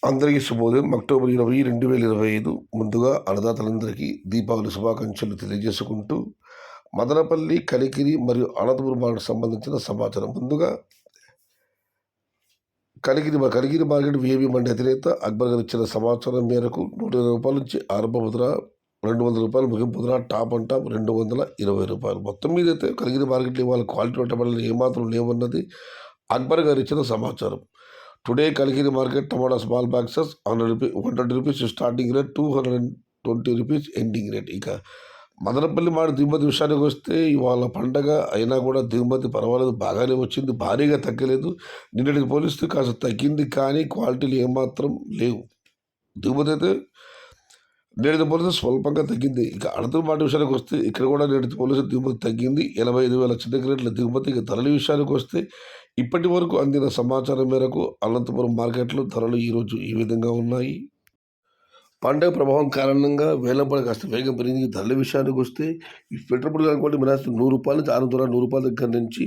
అందరికీ శుభోదయం. అక్టోబర్ 20, 2025 ముందుగా అన్నదాతలందరికీ దీపావళి శుభాకాంక్షలు తెలియజేసుకుంటూ, మదనపల్లి, కలికిరి మరియు అనంతపురం మార్కెట్ సంబంధించిన సమాచారం. ముందుగా కలిగిరి మార్కెట్ విఏబీ మండి అధినేత అక్బర్ గారు ఇచ్చిన సమాచారం మేరకు రూ. 120 నుంచి ఆరంభ ముద్ర, రూ. 200 ముగింపు ముద్ర, టాప్ అండ్ టాప్ రూ. 220. మొత్తం మీద అయితే కలిగిరి మార్కెట్లో ఇవాళ క్వాలిటీ పెట్టబడులు ఏమాత్రం లేవన్నది అక్బర్ గారు ఇచ్చిన సమాచారం. టుడే కలిగిరి మార్కెట్ టమాటా small boxes 120 rupees starting rate, 220 rupees ending rate. ఇక మదనపల్లి మాట దిగుమతి విషయానికి వస్తే ఇవాళ పండగ అయినా కూడా దిగుమతి పర్వాలేదు, బాగానే వచ్చింది, భారీగా తగ్గలేదు. నిన్నటికి పోలిస్తే కాస్త తగ్గింది, కానీ క్వాలిటీలు ఏమాత్రం లేవు. దిగుమతి అయితే నేటితో పోలిస్తే స్వల్పంగా తగ్గింది. ఇక అనంతపురం మాట విషయానికి వస్తే ఇక్కడ కూడా నేటితో పోలిస్తే దిగుమతి తగ్గింది. 85,000 చిన్న రేట్ల దిగుమతి. ఇక ధరల విషయానికి వస్తే ఇప్పటి వరకు అందిన సమాచారం మేరకు అనంతపురం మార్కెట్లో ధరలు ఈరోజు ఈ విధంగా ఉన్నాయి. పండగ ప్రభావం కారణంగా వేలంపాట కాస్త వేగం పెరిగింది. ధరల విషయానికి వస్తే ఈ పెట్రోల్ అనుకోండి మినాసి రూ. 100 నుంచి రూ. 100 దగ్గర నుంచి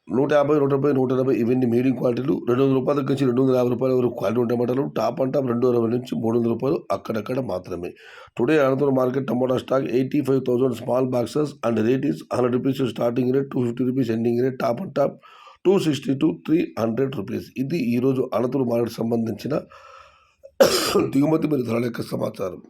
150, 170, 180 ఇవన్నీ మీడియం క్వాలిటీలు. రూ. 200 దగ్గర నుంచి రూ. 250 వరకు క్వాలిటీ టమాటాలు. టాప్ అండ్ టాప్ 220 నుంచి రూ. 300 అక్కడక్కడ మాత్రమే. Today Anantapuram market tomato stock 85,000 small boxes and rate is 100 rupees starting rate, 250 rupees ending rate, top and top 260 to 300 rupees. ఇది ఈరోజు అనంతపురం మార్కెట్ సంబంధించిన దిగుమతి మరియు ధరల యొక్క సమాచారం.